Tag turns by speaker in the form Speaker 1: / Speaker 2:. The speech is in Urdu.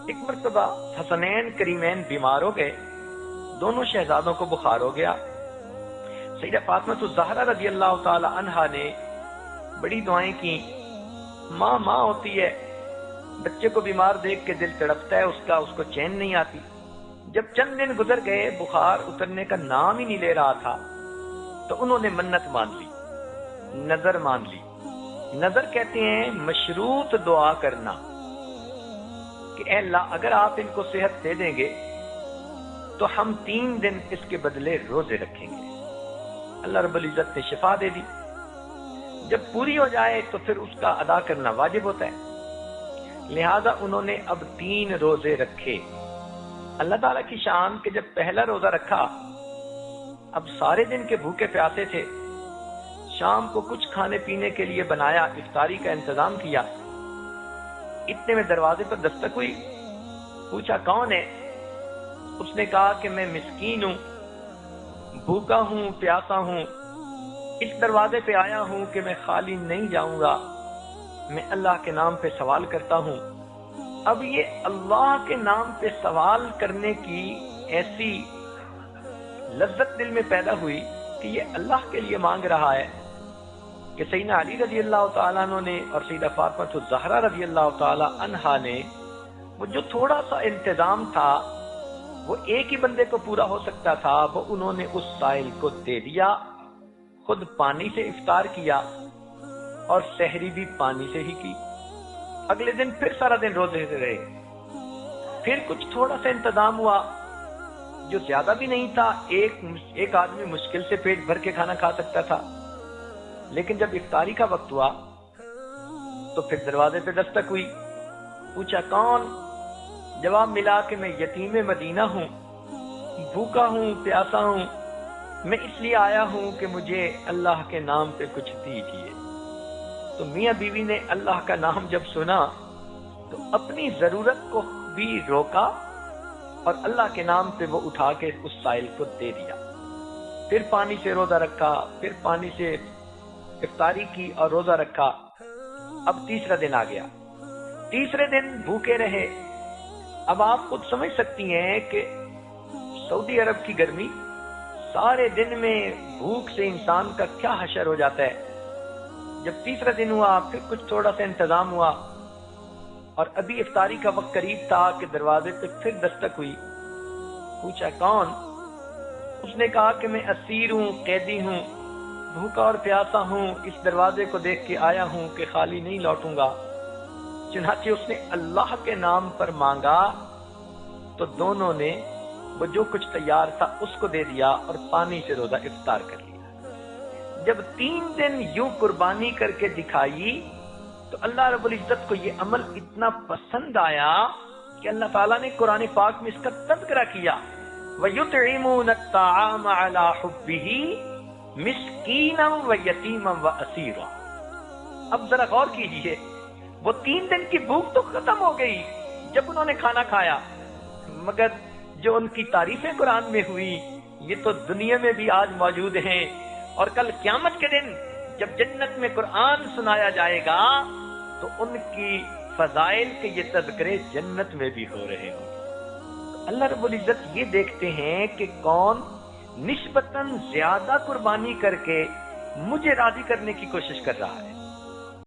Speaker 1: ایک مرتبہ حسنین کریمین بیمار ہو گئے، دونوں شہزادوں کو بخار ہو گیا۔ سیدہ فاطمہ الزہرا رضی اللہ تعالی عنہا نے بڑی دعائیں کی۔ ماں ہوتی ہے، بچے کو بیمار دیکھ کے دل تڑپتا ہے اس کو چین نہیں آتی۔ جب چند دن گزر گئے، بخار اترنے کا نام ہی نہیں لے رہا تھا، تو انہوں نے منت مان لی، نظر مان لی۔ نظر کہتے ہیں مشروط دعا کرنا کہ اے اللہ اگر آپ ان کو صحت دے دیں گے تو ہم 3 دن اس کے بدلے روزے رکھیں گے۔ اللہ رب العزت نے شفا دے دی۔ جب پوری ہو جائے تو پھر اس کا ادا کرنا واجب ہوتا ہے، لہذا انہوں نے اب 3 روزے رکھے۔ اللہ تعالیٰ کی شان کہ جب پہلا روزہ رکھا، اب سارے دن کے بھوکے پیاسے تھے، شام کو کچھ کھانے پینے کے لیے بنایا، افطاری کا انتظام کیا۔ اتنے میں دروازے پر دستک ہوئی، پوچھا کون ہے؟ اس نے کہا کہ میں مسکین ہوں، بھوکا ہوں، پیاسا ہوں، اس دروازے پہ آیا ہوں کہ میں خالی نہیں جاؤں گا، میں اللہ کے نام پہ سوال کرتا ہوں۔ اب یہ اللہ کے نام پہ سوال کرنے کی ایسی لذت دل میں پیدا ہوئی کہ یہ اللہ کے لیے مانگ رہا ہے کہ سیدنا علی رضی اللہ تعالیٰ عنہ نے اور سیدہ فاطمہ الزہرا رضی اللہ تعالیٰ عنہا نے وہ جو تھوڑا سا انتظام تھا وہ ایک ہی بندے کو پورا ہو سکتا تھا، وہ انہوں نے اس سائل کو دے دیا، خود پانی سے افطار کیا اور سحری بھی پانی سے ہی کی۔ اگلے دن پھر سارا دن روزے رہے۔ پھر کچھ تھوڑا سا انتظام ہوا جو زیادہ بھی نہیں تھا، ایک آدمی مشکل سے پیٹ بھر کے کھانا کھا سکتا تھا۔ لیکن جب افطاری کا وقت ہوا تو پھر دروازے پہ دستک ہوئی، پوچھا کون؟ جواب ملا کہ میں یتیم مدینہ ہوں، بھوکا ہوں، پیاسا ہوں، میں اس لیے آیا ہوں کہ مجھے اللہ کے نام پہ کچھ دیجیے۔ تو میاں بیوی نے اللہ کا نام جب سنا تو اپنی ضرورت کو بھی روکا اور اللہ کے نام پہ وہ اٹھا کے اس سائل کو دے دیا۔ پھر پانی سے روزہ رکھا، پھر پانی سے افطاری کی اور روزہ رکھا۔ اب تیسرا دن آ گیا، تیسرے دن بھوکے رہے۔ اب آپ خود سمجھ سکتی ہیں کہ سعودی عرب کی گرمی، سارے دن میں بھوک سے انسان کا کیا حشر ہو جاتا ہے۔ جب تیسرا دن ہوا، پھر کچھ تھوڑا سا انتظام ہوا اور ابھی افطاری کا وقت قریب تھا کہ دروازے پہ پھر دستک ہوئی، پوچھا کون؟ اس نے کہا کہ میں اسیر ہوں، قیدی ہوں، بھوکا اور پیاسا ہوں، اس دروازے کو دیکھ کے آیا ہوں کہ خالی نہیں لوٹوں گا۔ چنانچہ اس نے اللہ کے نام پر مانگا تو دونوں نے وہ جو کچھ تیار تھا اس کو دے دیا اور پانی سے روزہ افطار کر لیا۔ جب 3 دن یوں قربانی کر کے دکھائی تو اللہ رب العزت کو یہ عمل اتنا پسند آیا کہ اللہ تعالیٰ نے قرآن پاک میں اس کا تذکرہ کیا، وَيُطْعِمُونَ الطَّعَامَ عَلَى حُبِّهِ مِسْكِينًا وَيَتِيمًا وَأَسِيرًا۔ اب ذرا غور کیجئے، وہ 3 دن کی بھوک تو ختم ہو گئی جب انہوں نے کھانا کھایا، مگر جو ان کی تعریفیں قرآن میں ہوئی یہ تو دنیا میں بھی آج موجود ہیں، اور کل قیامت کے دن جب جنت میں قرآن سنایا جائے گا تو ان کی فضائل کے یہ تذکرے جنت میں بھی ہو رہے ہوں۔ اللہ رب العزت یہ دیکھتے ہیں کہ کون نسبتاً زیادہ قربانی کر کے مجھے راضی کرنے کی کوشش کر رہا ہے۔